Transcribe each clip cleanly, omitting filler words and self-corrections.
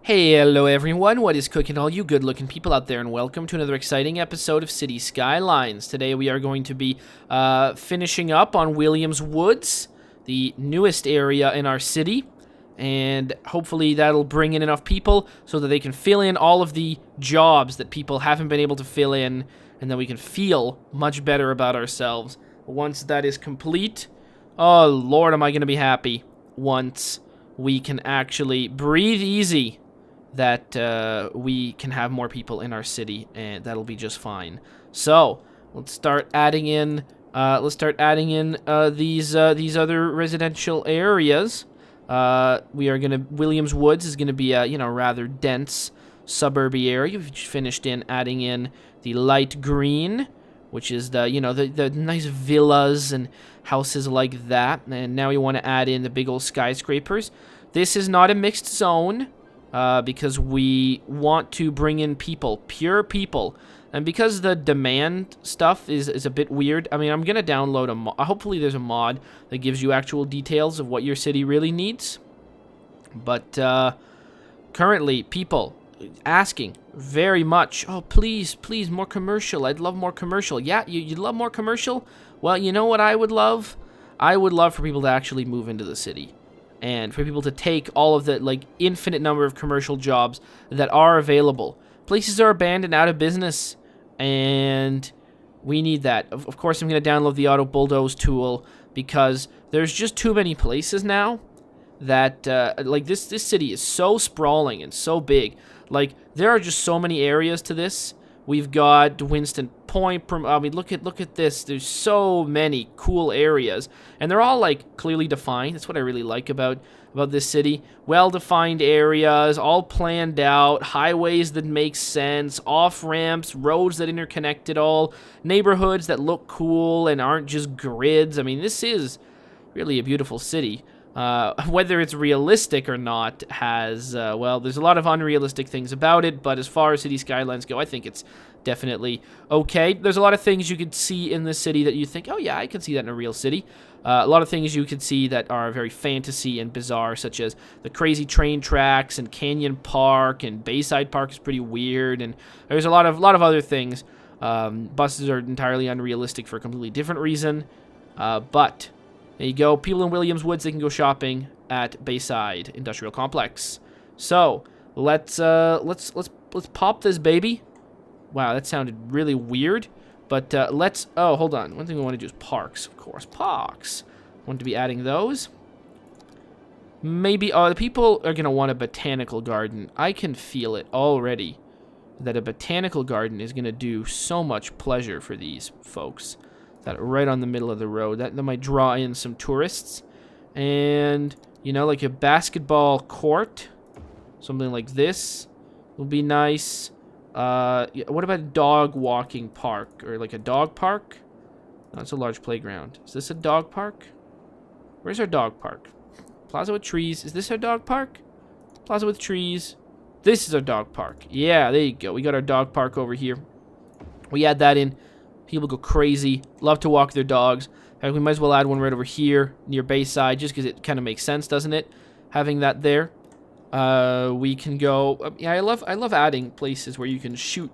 Hey, hello everyone, what is cooking all you good-looking people out there, and welcome to another exciting episode of City Skylines. Today we are going to be finishing up on Williams Woods, the newest area in our city, and hopefully that'll bring in enough people so that they can fill in all of the jobs that people haven't been able to fill in, and then we can feel much better about ourselves. Once that is complete, oh lord, am I going to be happy once we can actually breathe easy that we can have more people in our city, and that'll be just fine. So let's start adding in. These other residential areas. Williams Woods is gonna be a rather dense suburby area. We've just finished adding in the light green, which is the nice villas and houses like that. And now we want to add in the big old skyscrapers. This is not a mixed zone. Because we want to bring in people, pure people. And because the demand stuff is a bit weird, I mean, I'm going to download hopefully there's a mod that gives you actual details of what your city really needs. But currently, people asking very much, oh, please, more commercial. I'd love more commercial. Yeah, you'd love more commercial? Well, you know what I would love? I would love for people to actually move into the city. And for people to take all of the, infinite number of commercial jobs that are available. Places are abandoned, out of business, and we need that. Of course, I'm going to download the Auto Bulldoze tool, because there's just too many places now that, this city is so sprawling and so big. There are just so many areas to this. We've got Winston Point. I mean, look at this. There's so many cool areas, and they're all clearly defined. That's what I really like about this city. Well-defined areas, all planned out, highways that make sense, off-ramps, roads that interconnect it all, neighborhoods that look cool and aren't just grids. I mean, this is really a beautiful city. Whether it's realistic or not has, there's a lot of unrealistic things about it, but as far as city skylines go, I think it's definitely okay. There's a lot of things you could see in this city that you think, oh yeah, I can see that in a real city. A lot of things you could see that are very fantasy and bizarre, such as the crazy train tracks and Canyon Park, and Bayside Park is pretty weird, and there's a lot of other things. Buses are entirely unrealistic for a completely different reason, but there you go. People in Williams Woods, they can go shopping at Bayside Industrial Complex. So let's pop this baby. Wow, that sounded really weird. But hold on. One thing we want to do is parks, of course. Parks. Want to be adding those. Maybe the people are gonna want a botanical garden. I can feel it already that a botanical garden is gonna do so much pleasure for these folks. That right on the middle of the road. That might draw in some tourists. And, like a basketball court. Something like this will be nice. What about a dog walking park? Or like a dog park? No, it's a large playground. Is this a dog park? Where's our dog park? Plaza with trees. Is this our dog park? Plaza with trees. This is our dog park. Yeah, there you go. We got our dog park over here. We add that in. People go crazy, love to walk their dogs. In fact, we might as well add one right over here near Bayside, just because it kind of makes sense, doesn't it? Having that there. We can go. Yeah, I love adding places where you can shoot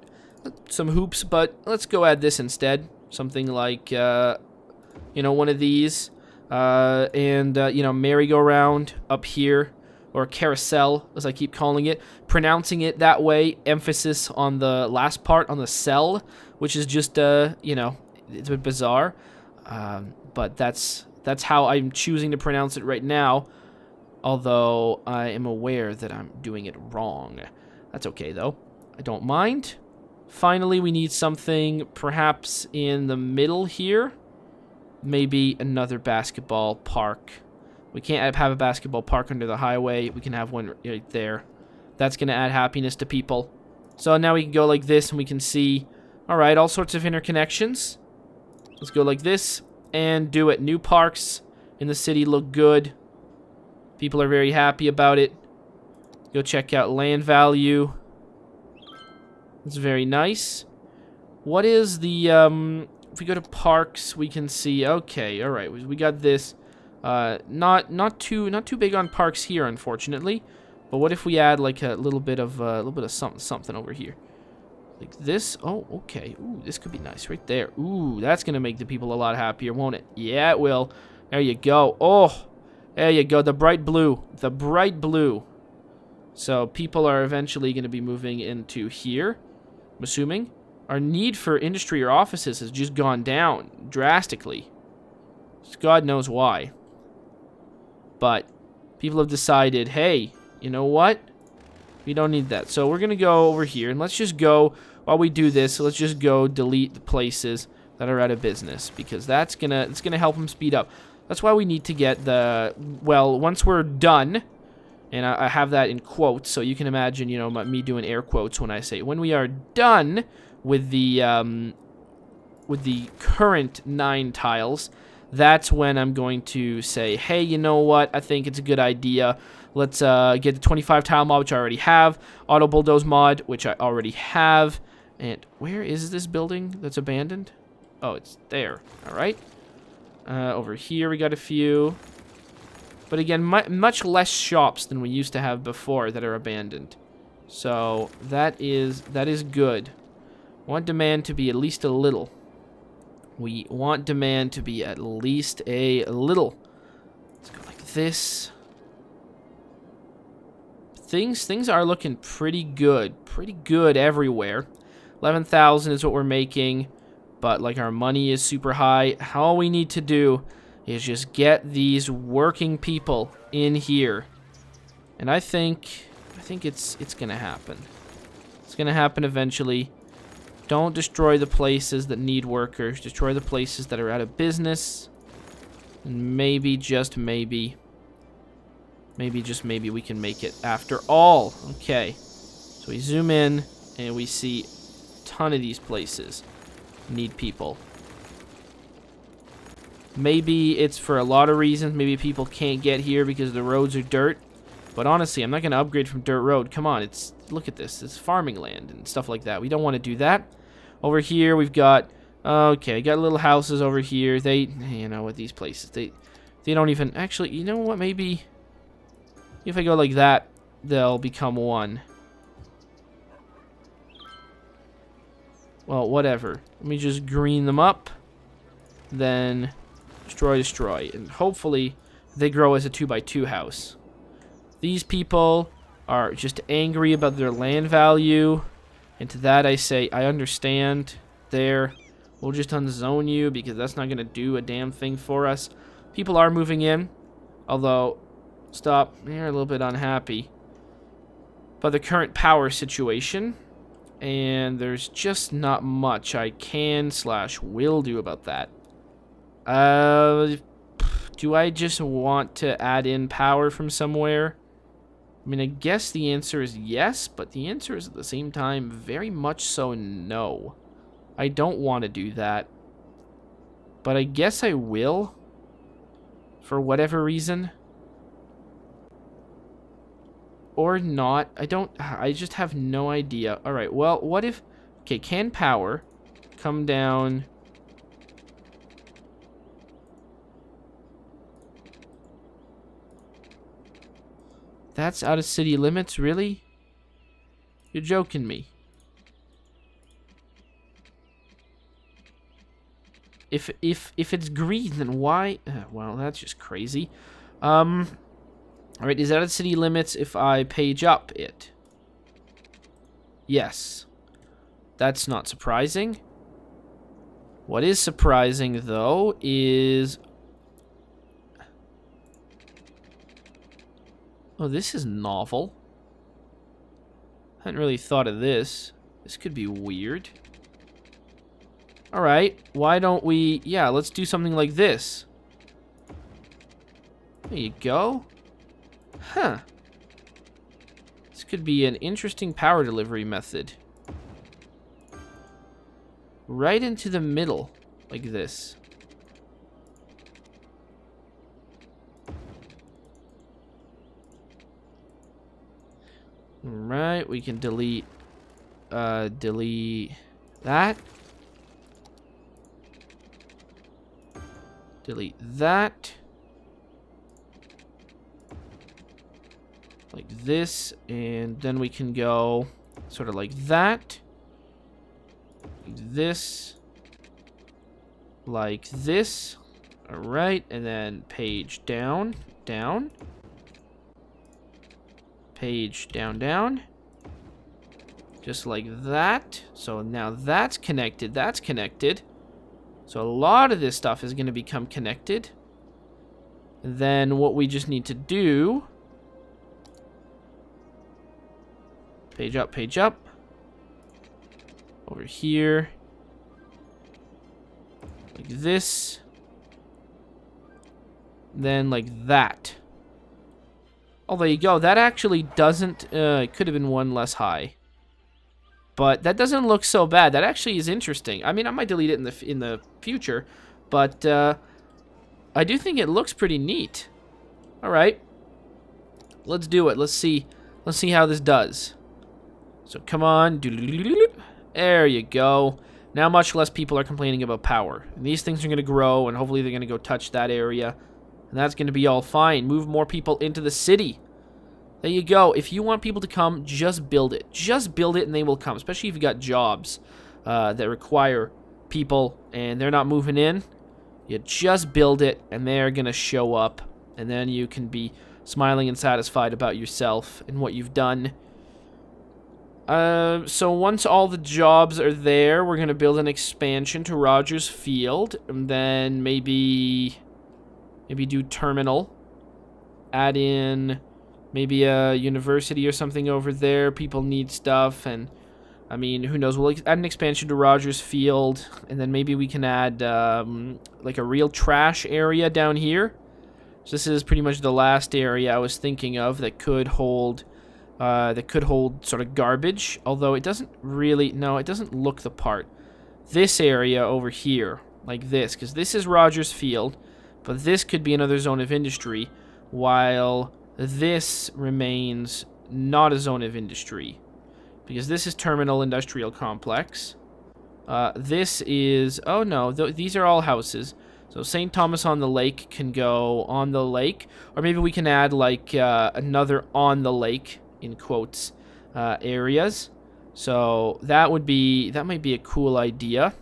some hoops, but let's go add this instead. Something like, one of these, merry-go-round up here, or carousel, as I keep calling it. Pronouncing it that way, emphasis on the last part, on the cell, which is just, it's a bit bizarre. But that's how I'm choosing to pronounce it right now, although I am aware that I'm doing it wrong. That's okay, though. I don't mind. Finally, we need something perhaps in the middle here. Maybe another basketball park. We can't have a basketball park under the highway. We can have one right there. That's going to add happiness to people. So now we can go like this, and we can see, all right, all sorts of interconnections. Let's go like this and do it. New parks in the city look good. People are very happy about it. Go check out land value. It's very nice. What is the, if we go to parks, we can see, okay, all right, we got this. Not too big on parks here, unfortunately. But what if we add like a little bit of something over here? Like this. Oh, okay. Ooh, this could be nice right there. Ooh, that's going to make the people a lot happier, won't it? Yeah, it will. There you go. Oh, there you go. The bright blue. The bright blue. So people are eventually going to be moving into here, I'm assuming. Our need for industry or offices has just gone down drastically. God knows why. But people have decided, hey, you know what? We don't need that. So we're going to go over here, and let's just go, while we do this, let's just go delete the places that are out of business, because it's gonna help them speed up. That's why we need to get the, well, once we're done, and I have that in quotes, so you can imagine, you know, me doing air quotes when I say, when we are done with the current 9 tiles, that's when I'm going to say, hey, you know what? I think it's a good idea. Let's get the 25 tile mod, which I already have. Auto bulldoze mod, which I already have. And where is this building that's abandoned? Oh, it's there. All right. Over here we got a few. But again, much less shops than we used to have before that are abandoned. So that is good. Want demand to be at least a little. We want demand to be at least a little. Let's go like this. Things are looking pretty good. Pretty good everywhere. 11,000 is what we're making. But like our money is super high. All we need to do is just get these working people in here. And I think it's gonna happen. It's gonna happen eventually. Don't destroy the places that need workers. Destroy the places that are out of business. And maybe, just maybe, just maybe we can make it after all. Okay. So we zoom in and we see a ton of these places need people. Maybe it's for a lot of reasons. Maybe people can't get here because the roads are dirt. But honestly, I'm not going to upgrade from dirt road. Come on, look at this. It's farming land and stuff like that. We don't want to do that. Over here, we've got, okay, got little houses over here. They, you know, with these places, they don't even, actually, you know what, maybe if I go like that, they'll become one. Well, whatever. Let me just green them up. Then destroy. And hopefully they grow as a 2x2 house. These people are just angry about their land value. And to that I say, I understand. There. We'll just unzone you because that's not going to do a damn thing for us. People are moving in. Although, stop. They're a little bit unhappy by the current power situation. And there's just not much I can/will do about that. Do I just want to add in power from somewhere? I mean, I guess the answer is yes, but the answer is at the same time very much so no. I don't want to do that. But I guess I will. For whatever reason. Or not. I just have no idea. Alright, well, what if... Okay, can power come down... That's out of city limits, really? You're joking me. If it's green, then why? Well, that's just crazy. Alright, is that out of city limits if I page up it? Yes. That's not surprising. What is surprising, though, is... Oh, this is novel. Hadn't really thought of this. This could be weird. Alright, why don't we... Yeah, let's do something like this. There you go. Huh. This could be an interesting power delivery method. Right into the middle, like this. Right, we can delete that. Delete that. like this, and then we can go sort of like that, like this, like this. All right, and then page down, down, page down, down, just like that. So now that's connected, that's connected. So a lot of this stuff is going to become connected. And then what we just need to do, page up, over here, like this, then like that. Oh, there you go. That actually doesn't, it could have been one less high. But that doesn't look so bad. That actually is interesting. I mean, I might delete it in the future, but I do think it looks pretty neat. All right, let's do it. Let's see how this does. So come on, there you go. Now much less people are complaining about power, and these things are going to grow, and hopefully they're going to go touch that area, and that's going to be all fine. Move more people into the city. There you go. If you want people to come, just build it. Just build it and they will come, especially if you've got jobs that require people and they're not moving in. You just build it and they're going to show up, and then you can be smiling and satisfied about yourself and what you've done. So once all the jobs are there, we're going to build an expansion to Rogers Field, and then maybe do terminal. Add in maybe a university or something over there. People need stuff, and I mean, who knows? We'll add an expansion to Rogers Field, and then maybe we can add like a real trash area down here. So this is pretty much the last area I was thinking of that could hold sort of garbage. Although it doesn't really, no, it doesn't look the part. This area over here, like this, because this is Rogers Field, but this could be another zone of industry, while this remains not a zone of industry, because this is Terminal Industrial Complex. This is, oh no, these are all houses. So St. Thomas on the Lake can go on the lake, or maybe we can add like another on the lake, in quotes, areas. So that might be a cool idea.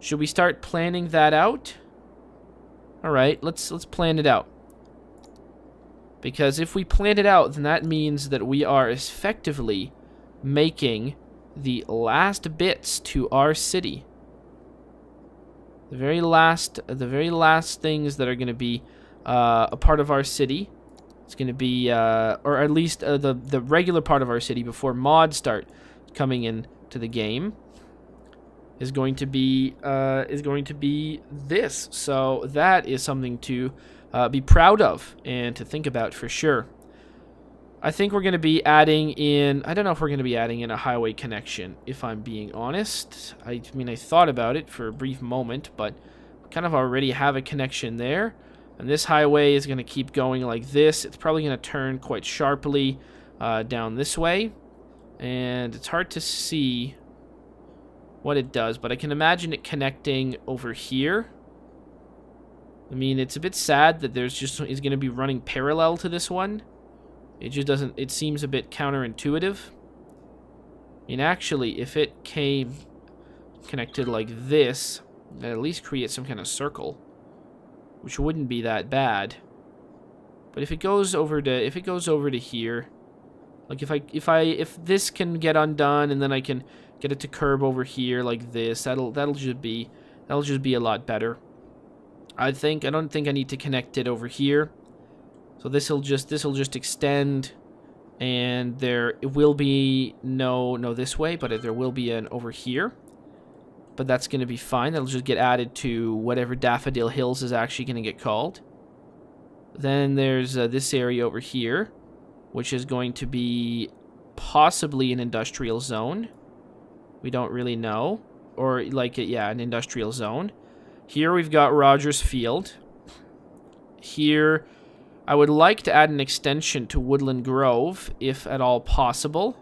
Should we start planning that out? All right, let's plan it out. Because if we plan it out, then that means that we are effectively making the last bits to our city. The very last things that are going to be a part of our city. It's going to be, or at least the regular part of our city before mods start coming into the game, is going to be this. So that is something to be proud of and to think about for sure. I think we're going to be adding in, I don't know if we're going to be adding in a highway connection, if I'm being honest. I mean, I thought about it for a brief moment, but we kind of already have a connection there. And this highway is going to keep going like this. It's probably going to turn quite sharply down this way. And it's hard to see what it does, but I can imagine it connecting over here. I mean, it's a bit sad that is going to be running parallel to this one. It just doesn't, it seems a bit counterintuitive. I mean, actually, if it came connected like this, that at least create some kind of circle, which wouldn't be that bad. But if it goes over to here, like if this can get undone and then I can get it to curve over here like this, that'll just be a lot better. I don't think I need to connect it over here. So this'll just extend, and there will be no this way, but there will be an over here. But that's going to be fine. That'll just get added to whatever Daffodil Hills is actually going to get called. Then there's this area over here, which is going to be possibly an industrial zone. We don't really know. Or, like, yeah, an industrial zone. Here we've got Rogers Field. Here, I would like to add an extension to Woodland Grove, if at all possible.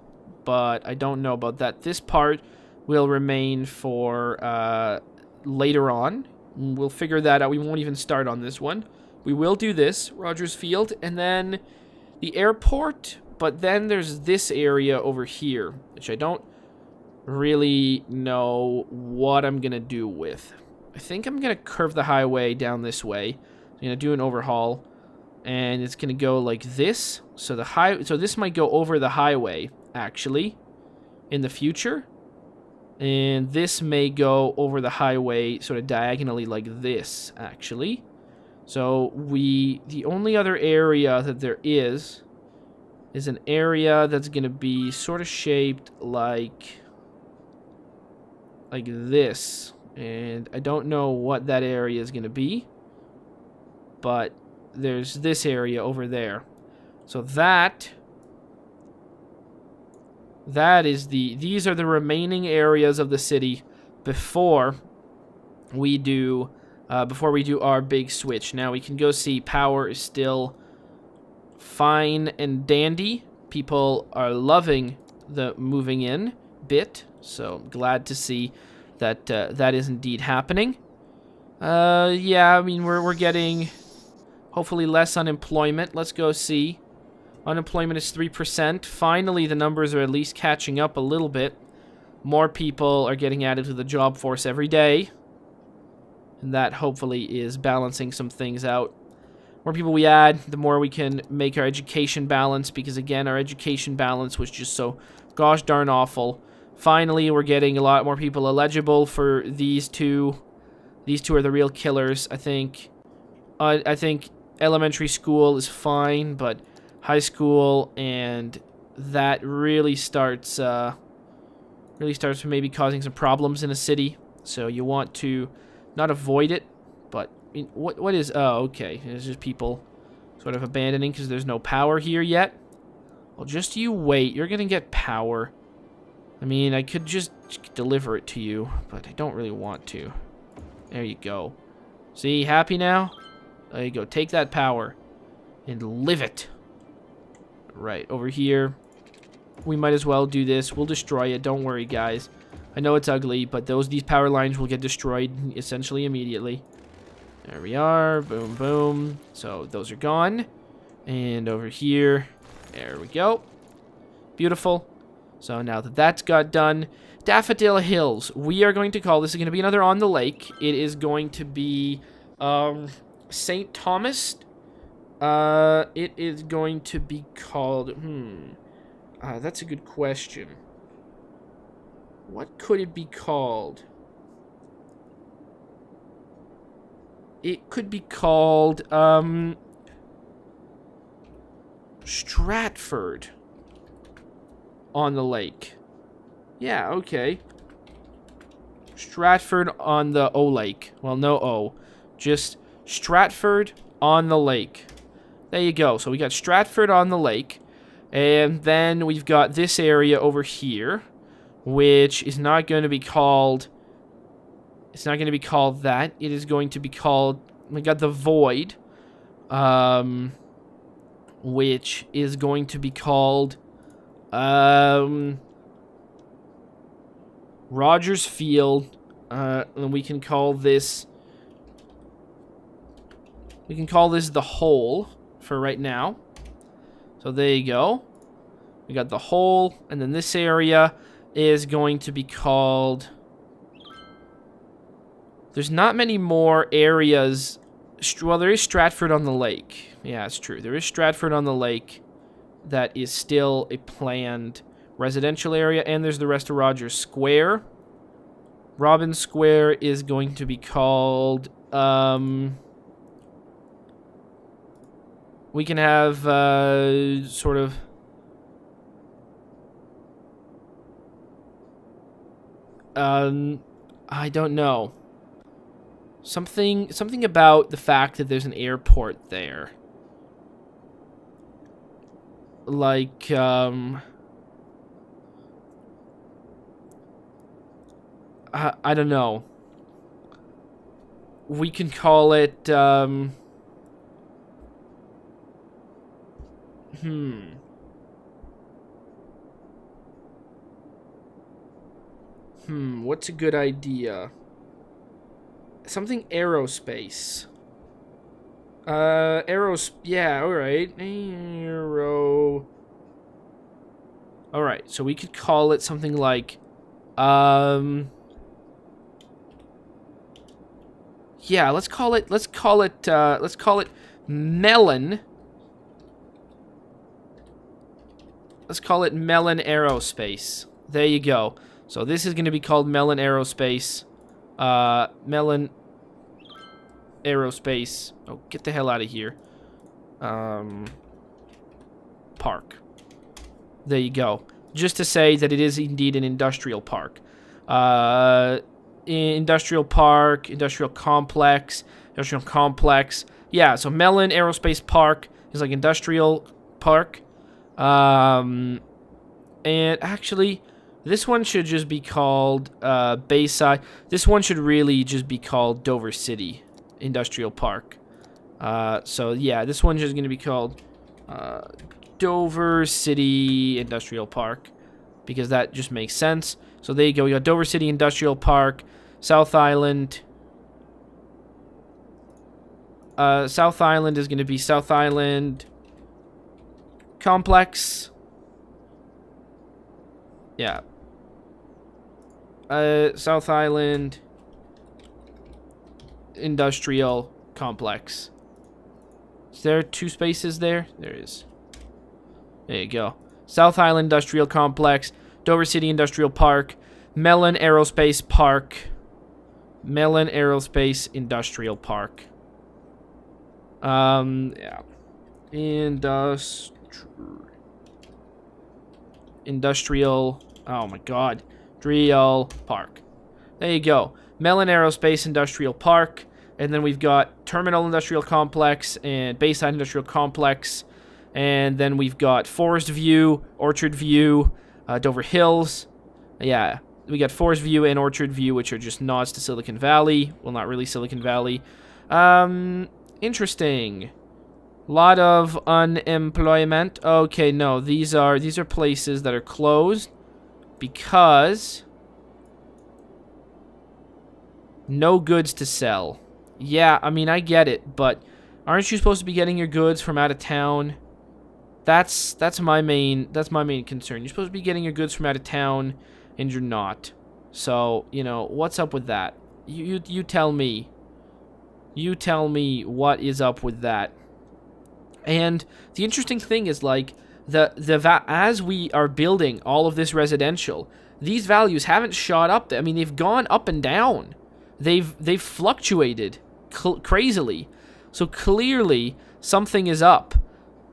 But I don't know about that. This part will remain for later on. We'll figure that out. We won't even start on this one. We will do this, Rogers Field, and then the airport, but then there's this area over here, which I don't really know what I'm gonna do with. I think I'm gonna curve the highway down this way. I'm gonna do an overhaul, and it's gonna go like this. So so this might go over the highway actually in the future, and this may go over the highway sort of diagonally like this actually. So the only other area that there is an area that's gonna be sort of shaped like this, and I don't know what that area is gonna be, but there's this area over there. So these are the remaining areas of the city before we do our big switch. Now we can go see power is still fine and dandy. People are loving the moving in bit, so I'm glad to see that that is indeed happening. Yeah, I mean we're getting hopefully less unemployment. Let's go see. Unemployment is 3%. Finally, the numbers are at least catching up a little bit. More people are getting added to the job force every day, and that hopefully is balancing some things out. The more people we add, the more we can make our education balance, because again, our education balance was just so gosh darn awful. Finally, we're getting a lot more people eligible for these two. These two are the real killers, I think. I think elementary school is fine, but high school, and that really starts maybe causing some problems in a city. So you want to not avoid it, but I mean, what is... Oh, okay. There's just people sort of abandoning because there's no power here yet. Well, just you wait. You're going to get power. I mean, I could just deliver it to you, but I don't really want to. There you go. See, happy now? There you go. Take that power and live it. Right, over here. We might as well do this. We'll destroy it. Don't worry, guys. I know it's ugly, but these power lines will get destroyed essentially immediately. There we are. Boom, boom. So those are gone. And over here. There we go. Beautiful. So now that that's got done, Daffodil Hills. We are going to call this is going to be another on the lake. It is going to be St. Thomas. It is going to be called. That's a good question. What could it be called? It could be called Stratford on the lake. Yeah, okay. Stratford on the O Lake. Well, no O. Just Stratford on the lake. There you go. So we got Stratford on the lake. And then we've got this area over here, which is not going to be called... It's not going to be called that. It is going to be called... We got the Void. Which is going to be called... Rogers Field. And we can call this... We can call this the Hole for right now. So there you go. We got the Hole, and then this area is going to be called... There's not many more areas. Well, there is Stratford on the Lake. Yeah, it's true. There is Stratford on the Lake that is still a planned residential area, and there's the rest of Rogers Square. Robin Square is going to be called... We can have sort of... I don't know. Something about the fact that there's an airport there. Like, I don't know. We can call it, what's a good idea? Something aerospace. Arrows. Yeah, alright. Arrow. Alright, so we could call it something like, yeah, let's call it Melon. Let's call it Melon Aerospace. There you go. So this is going to be called Melon Aerospace. Melon Aerospace. Oh, get the hell out of here. Park. There you go. Just to say that it is indeed an industrial park. Industrial park, industrial complex. Yeah, so Melon Aerospace Park is like industrial park. And actually, this one should just be called Bayside. This one should really just be called Dover City Industrial Park. So yeah, this one's just going to be called Dover City Industrial Park, because that just makes sense. So there you go. We got Dover City Industrial Park, South Island. South Island is going to be South Island Complex. Yeah. South Island Industrial Complex. Is there 2 spaces there? There is. There you go. South Island Industrial Complex, Dover City Industrial Park, Melon Aerospace Park, Melon Aerospace Industrial Park. Yeah. Industrial, oh my god, Industrial Park. There you go. Melon Aerospace Industrial Park. And then we've got Terminal Industrial Complex and Bayside Industrial Complex. And then we've got Forest View, Orchard View, Dover Hills. Yeah, we got Forest View and Orchard View, which are just nods to Silicon Valley. Well, not really Silicon Valley. Interesting. Lot of unemployment. Okay, no, these are places that are closed because no goods to sell. Yeah, I mean, I get it, but aren't you supposed to be getting your goods from out of town? That's my main concern. You're supposed to be getting your goods from out of town, and you're not. So, you know, what's up with that? You tell me. You tell me what is up with that. And the interesting thing is, like, as we are building all of this residential, these values haven't shot up. I mean, they've gone up and down. They've fluctuated crazily. So clearly something is up.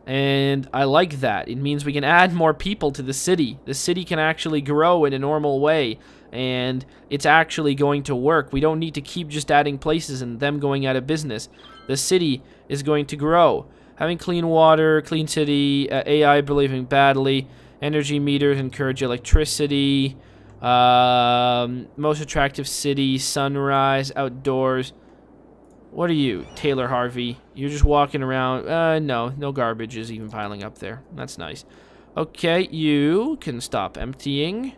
And I like that. It means we can add more people to the city. The city can actually grow in a normal way. And it's actually going to work. We don't need to keep just adding places and them going out of business. The city is going to grow. Having clean water, clean city, AI believing badly, energy meters encourage electricity, most attractive city, sunrise, outdoors. What are you, Taylor Harvey? You're just walking around. No garbage is even piling up there. That's nice. Okay, you can stop emptying.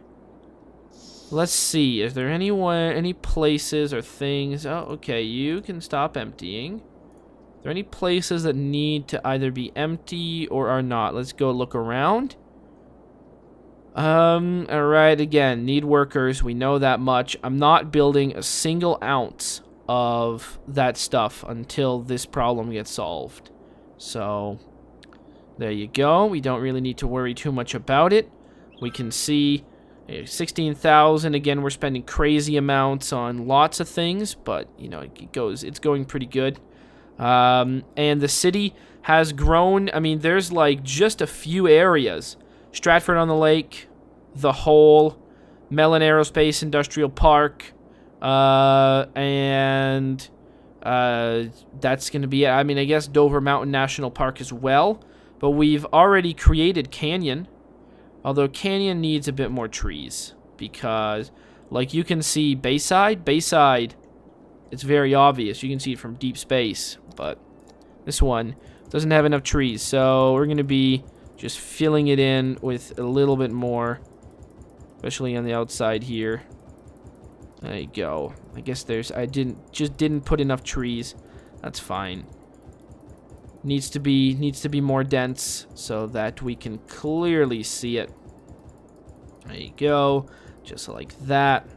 Let's see. Is there any places or things? Oh, okay. You can stop emptying. Are there any places that need to either be empty or are not? Let's go look around. Alright, again, need workers. We know that much. I'm not building a single ounce of that stuff until this problem gets solved. So, there you go. We don't really need to worry too much about it. We can see 16,000. Again, we're spending crazy amounts on lots of things, but, you know, it's going pretty good. And the city has grown. I mean, there's like just a few areas. Stratford-on-the-Lake, The Hole, Melon Aerospace Industrial Park, and that's going to be it. I mean, I guess Dover Mountain National Park as well, but we've already created Canyon, although Canyon needs a bit more trees, because, like, you can see Bayside, it's very obvious. You can see it from deep space, but this one doesn't have enough trees, so we're going to be just filling it in with a little bit more, especially on the outside here. There you go. I guess I didn't put enough trees. That's fine. needs to be more dense so that we can clearly see it. There you go. Just like that.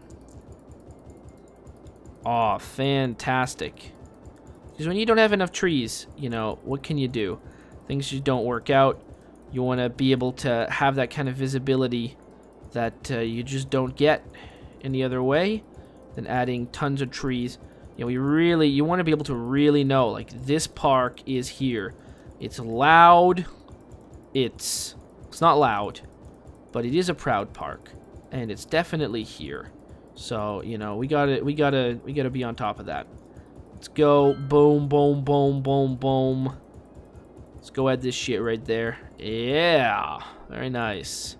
Aw, fantastic. Because when you don't have enough trees, you know, what can you do? Things just don't work out. You want to be able to have that kind of visibility that you just don't get any other way than adding tons of trees. You know, you want to be able to really know, like, this park is here. It's loud. It's not loud, but it is a proud park, and it's definitely here. So, you know, we gotta be on top of that. Let's go. Boom, boom, boom, boom, boom. Let's go add this shit right there. Yeah. Very nice.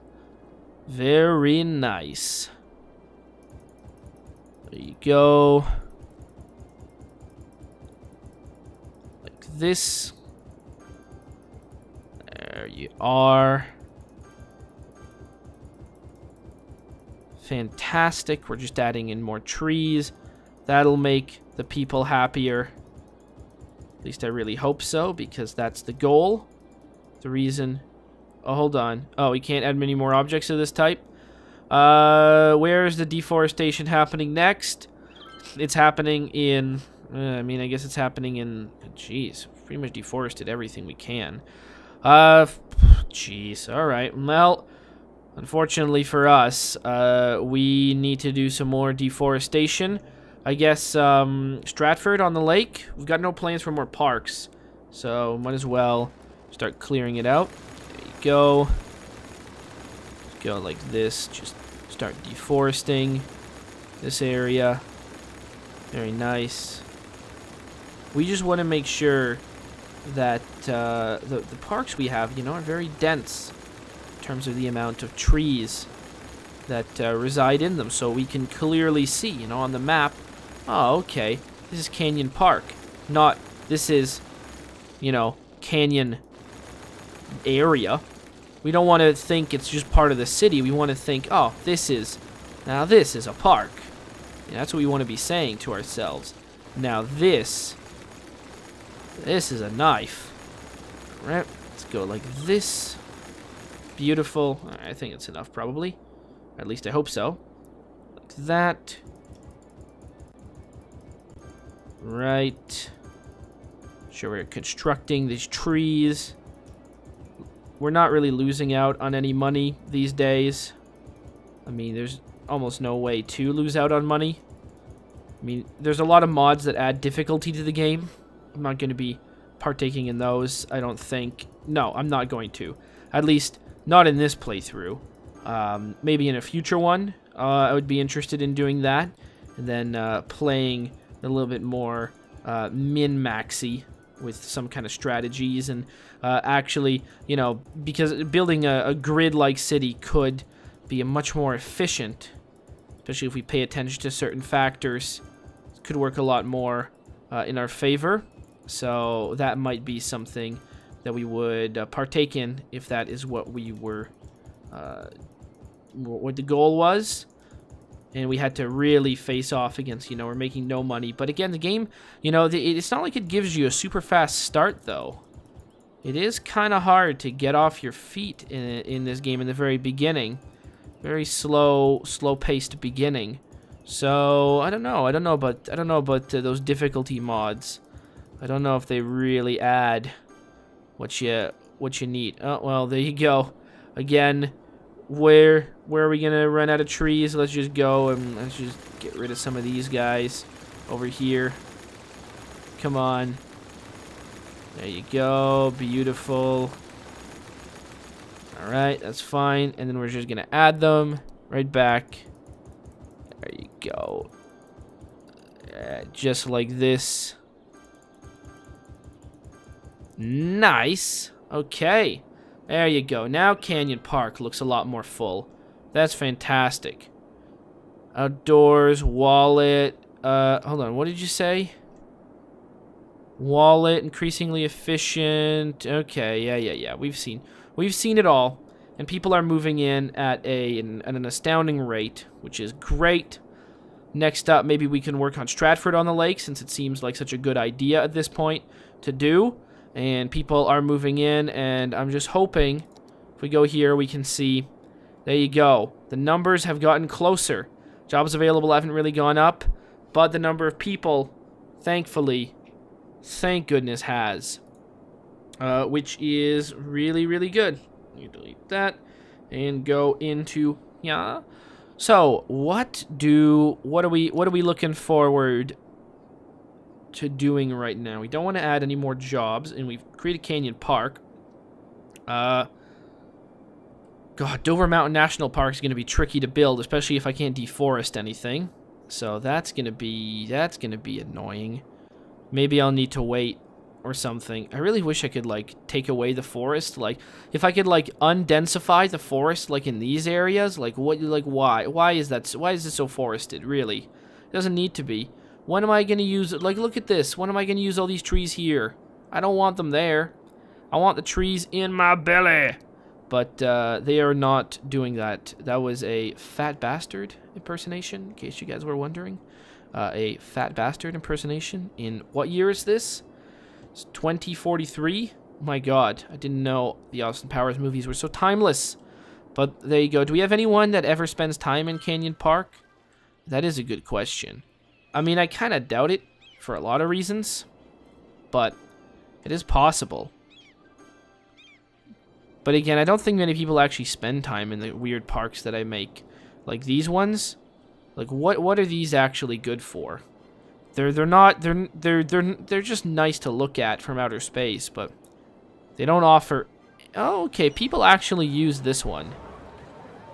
Very nice. There you go. Like this. There you are. Fantastic. We're just adding in more trees. That'll make the people happier. At least I really hope so, because that's the goal. The reason... Oh, hold on. Oh, we can't add many more objects of this type. Where's the deforestation happening next? It's happening in... I mean, I guess it's happening in... Jeez, pretty much deforested everything we can. Jeez, alright. Well, unfortunately for us, we need to do some more deforestation. I guess, Stratford on the lake. We've got no plans for more parks, so might as well start clearing it out. There you go. Go like this. Just start deforesting this area. Very nice. We just want to make sure that the parks we have, you know, are very dense in terms of the amount of trees that reside in them, so we can clearly see, you know, on the map. Oh, okay. This is Canyon Park. Not, this is, you know, Canyon area. We don't want to think it's just part of the city. We want to think, oh, this is a park. Yeah, that's what we want to be saying to ourselves. Now this is a knife. All right, let's go like this. Beautiful. I think it's enough, probably. At least I hope so. Like that. Right. Sure, we're constructing these trees. We're not really losing out on any money these days. I mean, there's almost no way to lose out on money. I mean, there's a lot of mods that add difficulty to the game. I'm not going to be partaking in those, I don't think. No, I'm not going to. At least, not in this playthrough. Maybe in a future one, I would be interested in doing that. And then playing a little bit more min-maxy with some kind of strategies. And actually, you know, because building a grid-like city could be a much more efficient, especially if we pay attention to certain factors. It could work a lot more in our favor. So that might be something that we would partake in if that is what we were, what the goal was. And we had to really face off against, you know, we're making no money. But again, the game, you know, it's not like it gives you a super fast start, though. It is kind of hard to get off your feet in this game in the very beginning. Very slow-paced beginning. So I don't know about those difficulty mods. I don't know if they really add what you need. Oh, well, there you go. Again, where are we gonna run out of trees? Let's just go and let's just get rid of some of these guys over here. Come on. There you go. Beautiful. Alright, that's fine. And then we're just gonna add them right back. There you go. Just like this. Nice. Okay. There you go. Now Canyon Park looks a lot more full. That's fantastic. Outdoors, wallet. Hold on. What did you say? Wallet, increasingly efficient. Okay, yeah. We've seen it all. And people are moving in at an astounding rate, which is great. Next up, maybe we can work on Stratford on the lake, since it seems like such a good idea at this point to do. And people are moving in, and I'm just hoping if we go here, we can see. There you go. The numbers have gotten closer. Jobs available haven't really gone up, but the number of people, thankfully, thank goodness, has. Which is really, really good. You delete that and go into yeah. So, what are we looking forward to doing right now? We don't want to add any more jobs, and we've created Canyon Park. God, Dover Mountain National Park is going to be tricky to build, especially if I can't deforest anything. So that's going to be annoying. Maybe I'll need to wait or something. I really wish I could, like, take away the forest. Like, if I could, like, undensify the forest, like, in these areas, like, why? Why is it so forested, really? It doesn't need to be. When am I going to use it? Like, look at this. When am I going to use all these trees here? I don't want them there. I want the trees in my belly. But they are not doing that. That was a fat bastard impersonation, in case you guys were wondering. A fat bastard impersonation. In what year is this? It's 2043. My God, I didn't know the Austin Powers movies were so timeless. But there you go. Do we have anyone that ever spends time in Canyon Park? That is a good question. I mean, I kind of doubt it for a lot of reasons, but it is possible. But again, I don't think many people actually spend time in the weird parks that I make. Like these ones, like what are these actually good for? They're just nice to look at from outer space, but they don't offer. Oh, okay, people actually use this one.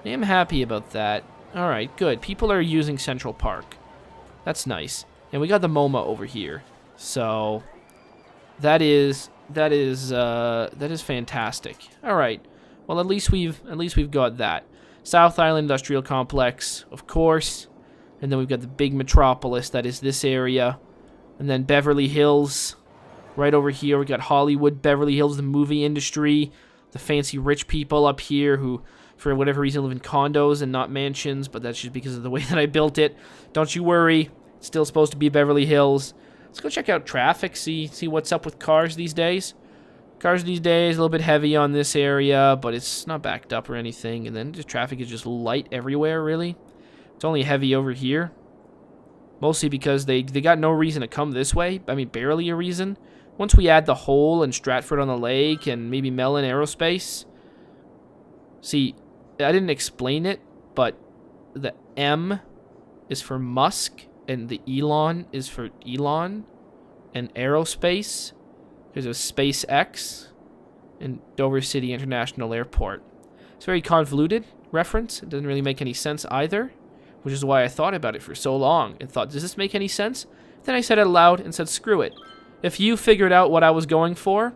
I am happy about that. All right, good. People are using Central Park. That's nice. And we got the MoMA over here. So that is fantastic. All right. Well, at least we've got that. South Island Industrial Complex, of course. And then we've got the big metropolis that is this area. And then Beverly Hills right over here. We got Hollywood, Beverly Hills, the movie industry, the fancy rich people up here who for whatever reason live in condos and not mansions, but that's just because of the way that I built it. Don't you worry. It's still supposed to be Beverly Hills. Let's go check out traffic, see what's up with cars these days. Cars these days, a little bit heavy on this area, but it's not backed up or anything. And then the traffic is just light everywhere, really. It's only heavy over here. Mostly because they got no reason to come this way. I mean, barely a reason. Once we add the Hole and Stratford-on-the-Lake and maybe Mellon Aerospace. See, I didn't explain it, but the M is for Musk. And the Elon is for Elon, and aerospace, there's a SpaceX, and Dover City International Airport. It's a very convoluted reference. It doesn't really make any sense either, which is why I thought about it for so long and thought, does this make any sense? Then I said it aloud and said, screw it. If you figured out what I was going for,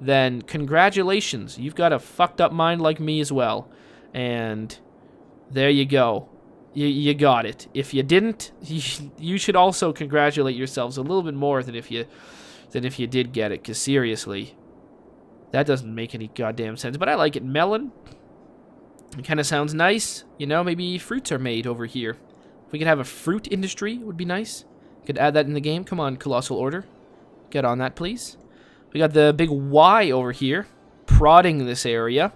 then congratulations. You've got a fucked up mind like me as well. And there you go. You got it. If you didn't, you should also congratulate yourselves a little bit more than if you did get it. Because seriously, that doesn't make any goddamn sense. But I like it. Melon. It kind of sounds nice. You know, maybe fruits are made over here. If we could have a fruit industry, it would be nice. Could add that in the game. Come on, Colossal Order. Get on that, please. We got the big Y over here, prodding this area.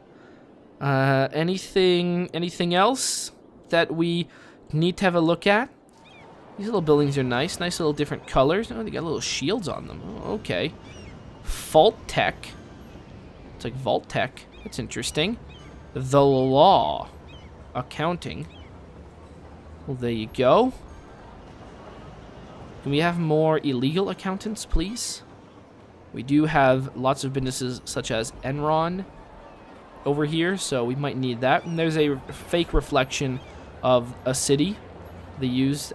Anything else that we need to have a look at? These little buildings are nice. Nice little different colors. Oh, they got little shields on them. Oh, okay. Vault Tech. It's like Vault Tech. That's interesting. The Law. Accounting. Well, there you go. Can we have more illegal accountants, please? We do have lots of businesses such as Enron over here, so we might need that. And there's a fake reflection of a city they use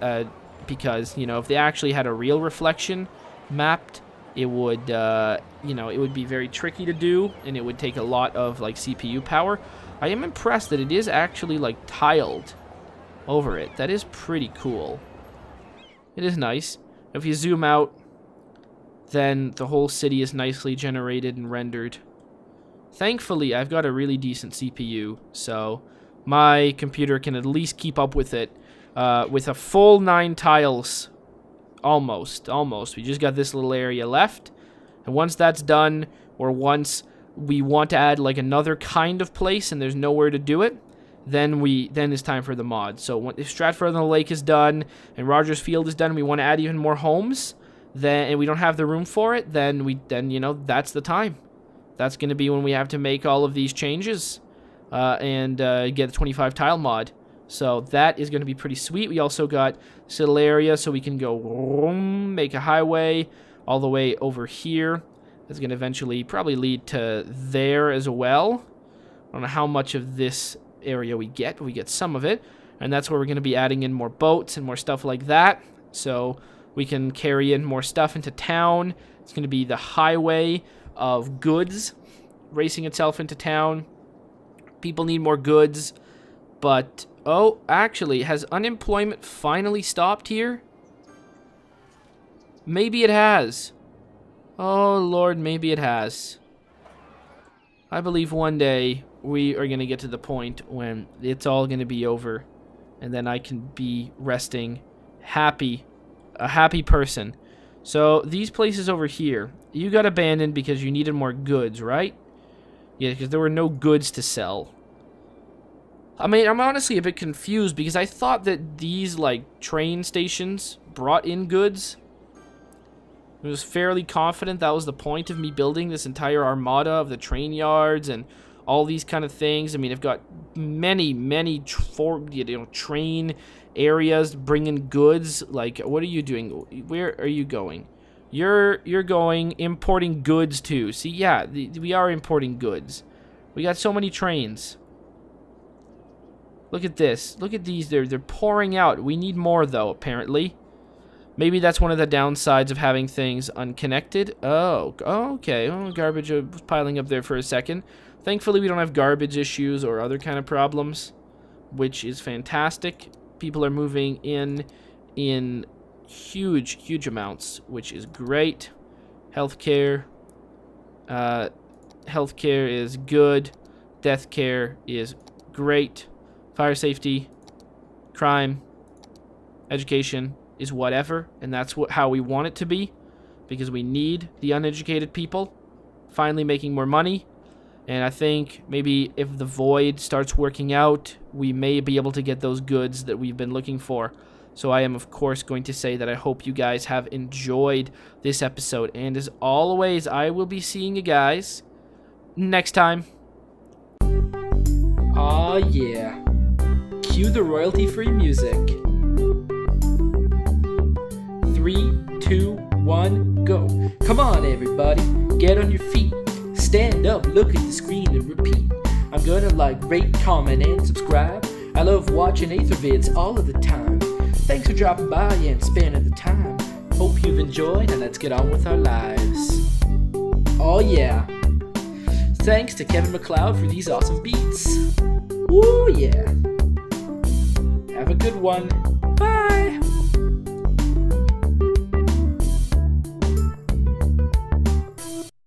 because, you know, if they actually had a real reflection mapped, it would, it would be very tricky to do, and it would take a lot of, like, CPU power. I am impressed that it is actually, like, tiled over it. That is pretty cool. It is nice. If you zoom out, then the whole city is nicely generated and rendered. Thankfully, I've got a really decent CPU, so my computer can at least keep up with it with a full 9 tiles. Almost. We just got this little area left, And once that's done, or once we want to add like another kind of place and there's nowhere to do it, then it's time for the mod. So if Stratford-on-the-Lake is done and Rogers Field is done and we want to add even more homes, then and we don't have the room for it, then you know, that's the time. That's going to be when we have to make all of these changes and get the 25 tile mod. So that is going to be pretty sweet. We also got this little area so we can go make a highway all the way over here. That's going to eventually probably lead to there as well. I don't know how much of this area we get, but we get some of it. And that's where we're going to be adding in more boats and more stuff like that. So we can carry in more stuff into town. It's going to be the highway of goods racing itself into town. People need more goods. But, oh, actually, has unemployment finally stopped here? Maybe it has. Oh, Lord, maybe it has. I believe one day we are going to get to the point when it's all going to be over. And then I can be resting happy. A happy person. So, these places over here, you got abandoned because you needed more goods, right? Yeah, because there were no goods to sell. I mean, I'm honestly a bit confused because I thought that these, like, train stations brought in goods. I was fairly confident that was the point of me building this entire armada of the train yards and all these kind of things. I mean, I've got many train areas bringing goods. Like, what are you doing? Where are you going? You're going importing goods too. See, yeah, we are importing goods. We got so many trains. Look at this. Look at these. They're pouring out. We need more though, apparently. Maybe that's one of the downsides of having things unconnected. Oh, okay. Oh, garbage was piling up there for a second. Thankfully, we don't have garbage issues or other kind of problems, which is fantastic. People are moving in huge amounts, which is great. Healthcare. Healthcare is good. Death care is great. Fire safety. Crime. Education is whatever, and that's how we want it to be, because we need the uneducated people finally making more money. And I think maybe if the void starts working out, we may be able to get those goods that we've been looking for. So I am, of course, going to say that I hope you guys have enjoyed this episode. And as always, I will be seeing you guys next time. Aw, yeah. Cue the royalty-free music. 3, 2, 1, go. Come on, everybody. Get on your feet. Stand up, look at the screen, and repeat. I'm gonna like, rate, comment, and subscribe. I love watching Athervids all of the time. Thanks for dropping by and spending the time. Hope you've enjoyed, and let's get on with our lives. Oh yeah. Thanks to Kevin MacLeod for these awesome beats. Woo yeah. Have a good one.